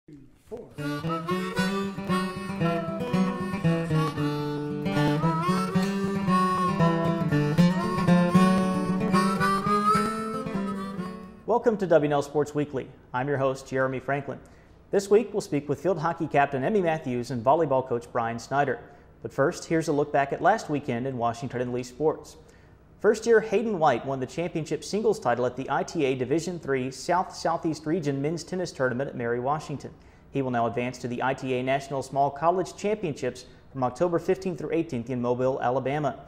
4. Welcome to W&L Sports Weekly. I'm your host, Jeremy Franklin. This week, we'll speak with field hockey captain Emmy Mathews and volleyball coach Bryan Snyder. But first, here's a look back at last weekend in W&L Sports. First-year Hayden White won the championship singles title at the ITA Division III South-Southeast Region Men's Tennis Tournament at Mary Washington. He will now advance to the ITA National Small College Championships from October 15th through 18th in Mobile, Alabama.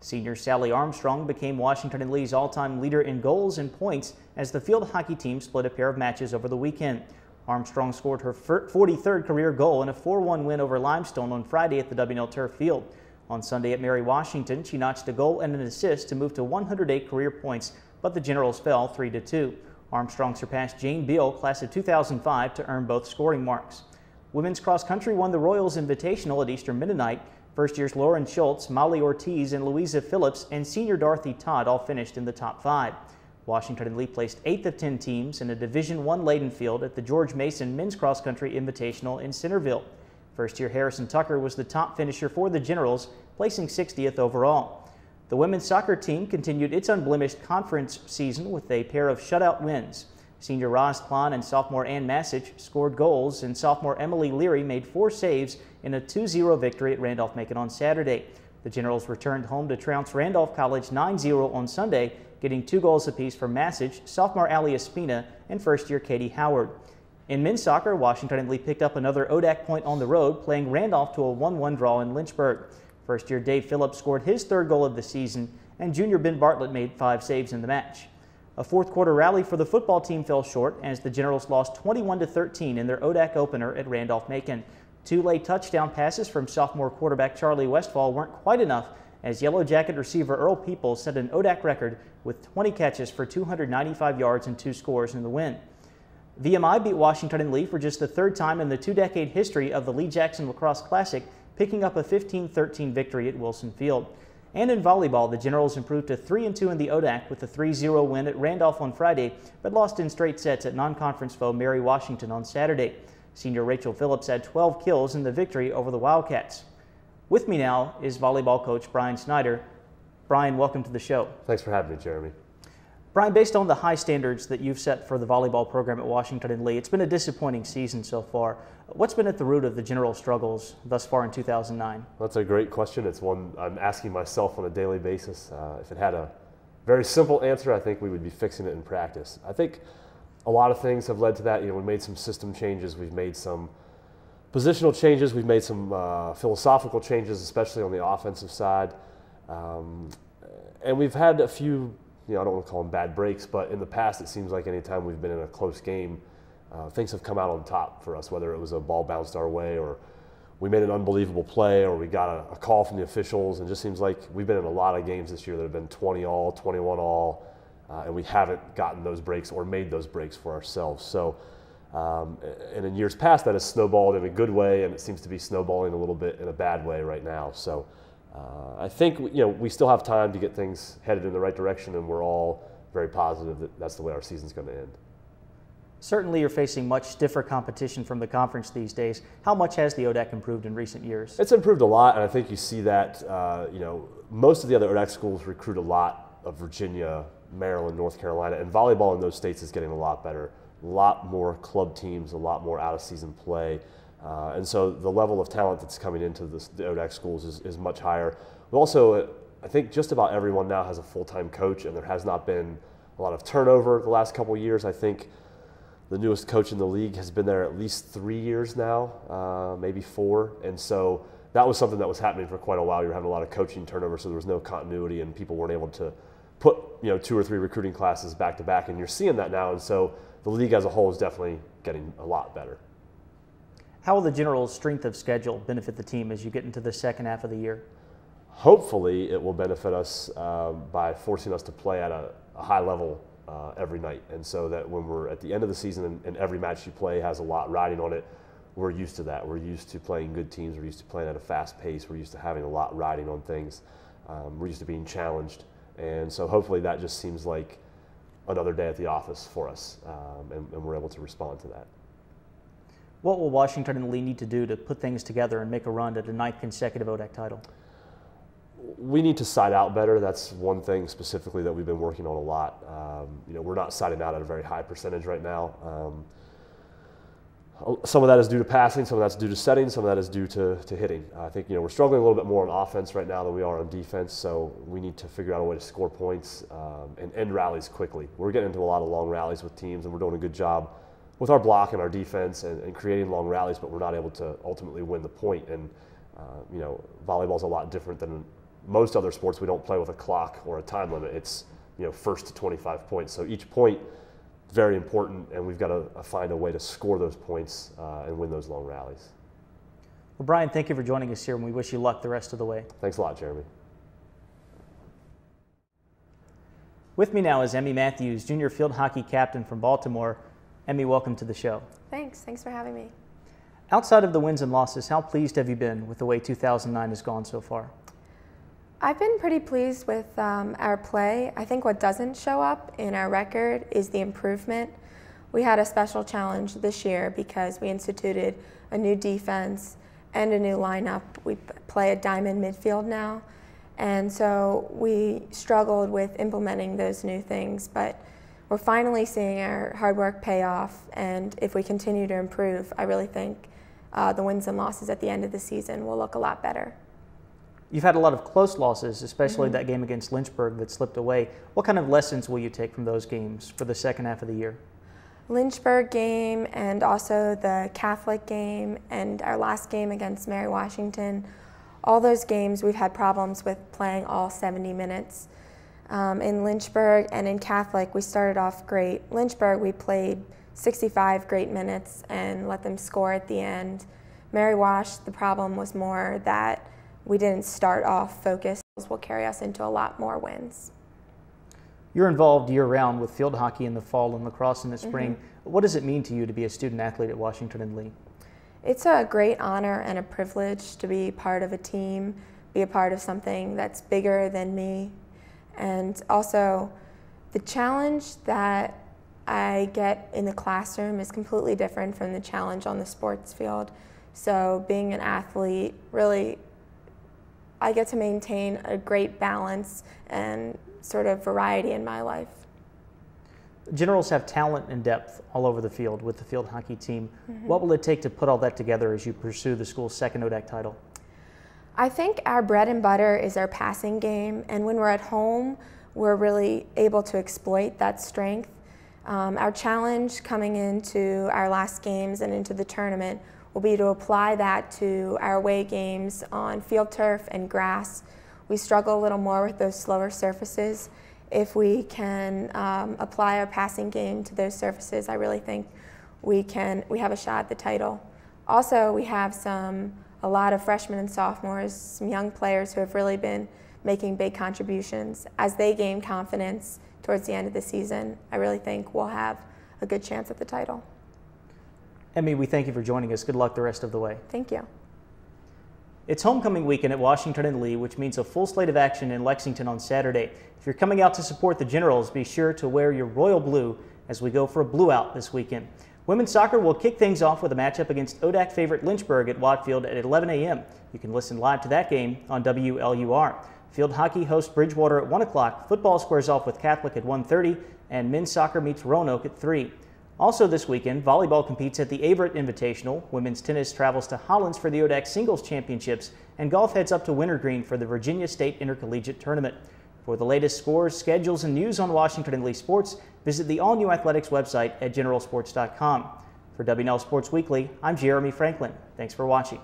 Senior Sally Armstrong became Washington & Lee's all-time leader in goals and points as the field hockey team split a pair of matches over the weekend. Armstrong scored her 43rd career goal in a 4-1 win over Limestone on Friday at the W&L Turf Field. On Sunday at Mary Washington, she notched a goal and an assist to move to 108 career points, but the Generals fell 3-2. Armstrong surpassed Jane Beal, class of 2005, to earn both scoring marks. Women's cross country won the Royals Invitational at Eastern Mennonite. First years Lauren Schultz, Molly Ortiz, and Louisa Phillips, and senior Dorothy Todd all finished in the top 5. Washington & Lee placed 8th of 10 teams in a Division I laden field at the George Mason Men's Cross Country Invitational in Centerville. First year Harrison Tucker was the top finisher for the Generals, placing 60th overall. The women's soccer team continued its unblemished conference season with a pair of shutout wins. Senior Roz Klon and sophomore Ann Massich scored goals, and sophomore Emily Leary made 4 saves in a 2-0 victory at Randolph-Macon on Saturday. The Generals returned home to trounce Randolph College 9-0 on Sunday, getting 2 goals apiece from Massich, sophomore Allie Espina, and first-year Katie Howard. In men's soccer, Washington & Lee picked up another ODAC point on the road, playing Randolph to a 1-1 draw in Lynchburg. First-year Dave Phillips scored his 3rd goal of the season, and junior Ben Bartlett made 5 saves in the match. A fourth-quarter rally for the football team fell short as the Generals lost 21-13 in their ODAC opener at Randolph-Macon. 2 late touchdown passes from sophomore quarterback Charlie Westfall weren't quite enough as Yellow Jacket receiver Earl Peoples set an ODAC record with 20 catches for 295 yards and 2 scores in the win. VMI beat Washington & Lee for just the 3rd time in the 2-decade history of the Lee Jackson Lacrosse Classic, picking up a 15-13 victory at Wilson Field. And in volleyball, the Generals improved to 3-2 in the ODAC with a 3-0 win at Randolph on Friday, but lost in straight sets at non-conference foe Mary Washington on Saturday. Senior Rachel Phillips had 12 kills in the victory over the Wildcats. With me now is volleyball coach Bryan Snyder. Bryan, welcome to the show. Thanks for having me, Jeremy. Bryan, based on the high standards that you've set for the volleyball program at Washington & Lee, it's been a disappointing season so far. What's been at the root of the General struggles thus far in 2009? That's a great question. It's one I'm asking myself on a daily basis. If it had a very simple answer, I think we would be fixing it in practice. I think a lot of things have led to that. You know, we made some system changes, we've made some positional changes, we've made some philosophical changes, especially on the offensive side. And we've had a few, I don't want to call them bad breaks, but in the past it seems like anytime we've been in a close game, things have come out on top for us, whether it was a ball bounced our way or we made an unbelievable play or we got a call from the officials. And it just seems like we've been in a lot of games this year that have been 20-all, 21-all, and we haven't gotten those breaks or made those breaks for ourselves. So, and in years past that has snowballed in a good way, and it seems to be snowballing a little bit in a bad way right now. So I think we still have time to get things headed in the right direction, and we're all very positive that that's the way our season's going to end. Certainly you're facing much stiffer competition from the conference these days. How much has the ODAC improved in recent years? It's improved a lot, and I think you see that most of the other ODAC schools recruit a lot of Virginia, Maryland, North Carolina, and volleyball in those states is getting a lot better. A lot more club teams, a lot more out-of-season play. And so the level of talent that's coming into the ODAC schools is much higher. We also, I think just about everyone now has a full-time coach, and there has not been a lot of turnover the last couple of years. I think the newest coach in the league has been there at least 3 years now, maybe 4. And so that was something that was happening for quite a while. You were having a lot of coaching turnover, so there was no continuity, and people weren't able to put 2 or 3 recruiting classes back to back. And you're seeing that now, and so the league as a whole is definitely getting a lot better. How will the General's strength of schedule benefit the team as you get into the second half of the year? Hopefully it will benefit us by forcing us to play at a high level every night. And so that when we're at the end of the season and every match you play has a lot riding on it, we're used to that. We're used to playing good teams. We're used to playing at a fast pace. We're used to having a lot riding on things. We're used to being challenged. And so hopefully that just seems like another day at the office for us, and we're able to respond to that. What will Washington and Lee need to do to put things together and make a run at a 9th consecutive ODAC title? We need to side out better. That's one thing specifically that we've been working on a lot. We're not siding out at a very high percentage right now. Some of that is due to passing, some of that's due to setting, some of that is due to hitting. I think we're struggling a little bit more on offense right now than we are on defense, so we need to figure out a way to score points and end rallies quickly. We're getting into a lot of long rallies with teams, and we're doing a good job with our block and our defense and creating long rallies, but we're not able to ultimately win the point. And volleyball's a lot different than most other sports. We don't play with a clock or a time limit. It's first to 25 points. So each point very important, and we've got to find a way to score those points and win those long rallies. Well, Bryan, thank you for joining us here, and we wish you luck the rest of the way. Thanks a lot, Jeremy. With me now is Emmy Mathews, junior field hockey captain from Baltimore. Emmy, welcome to the show. Thanks for having me. Outside of the wins and losses, how pleased have you been with the way 2009 has gone so far? I've been pretty pleased with our play. I think what doesn't show up in our record is the improvement. We had a special challenge this year because we instituted a new defense and a new lineup. We play a diamond midfield now, and so we struggled with implementing those new things, but we're finally seeing our hard work pay off, and if we continue to improve, I really think the wins and losses at the end of the season will look a lot better. You've had a lot of close losses, especially that game against Lynchburg that slipped away. What kind of lessons will you take from those games for the second half of the year? Lynchburg game and also the Catholic game and our last game against Mary Washington, all those games we've had problems with playing all 70 minutes. In Lynchburg and in Catholic, we started off great. Lynchburg, we played 65 great minutes and let them score at the end. Mary Wash, the problem was more that we didn't start off focused. Will carry us into a lot more wins. You're involved year-round with field hockey in the fall and lacrosse in the spring. What does it mean to you to be a student athlete at Washington and Lee? It's a great honor and a privilege to be part of a team, be a part of something that's bigger than me. And also, the challenge that I get in the classroom is completely different from the challenge on the sports field. So being an athlete, really, I get to maintain a great balance and sort of variety in my life. Generals have talent and depth all over the field with the field hockey team. What will it take to put all that together as you pursue the school's second ODAC title? I think our bread and butter is our passing game, and when we're at home, we're really able to exploit that strength. Our challenge coming into our last games and into the tournament will be to apply that to our away games on field turf and grass. We struggle a little more with those slower surfaces. If we can apply our passing game to those surfaces, I really think we have a shot at the title. Also, we have a lot of freshmen and sophomores, some young players who have really been making big contributions. As they gain confidence towards the end of the season, I really think we'll have a good chance at the title. Emmy, we thank you for joining us. Good luck the rest of the way. Thank you. It's homecoming weekend at Washington and Lee, which means a full slate of action in Lexington on Saturday. If you're coming out to support the Generals, be sure to wear your royal blue as we go for a blue out this weekend. Women's soccer will kick things off with a matchup against ODAC favorite Lynchburg at Watt Field at 11 a.m. You can listen live to that game on WLUR. Field hockey hosts Bridgewater at 1 o'clock. Football squares off with Catholic at 1:30, and men's soccer meets Roanoke at 3. Also this weekend, volleyball competes at the Averett Invitational, women's tennis travels to Hollins for the ODAC Singles Championships, and golf heads up to Wintergreen for the Virginia State Intercollegiate Tournament. For the latest scores, schedules, and news on Washington and Lee sports, visit the all-new athletics website at W&LSports.com. For W&L Sports Weekly, I'm Jeremy Franklin. Thanks for watching.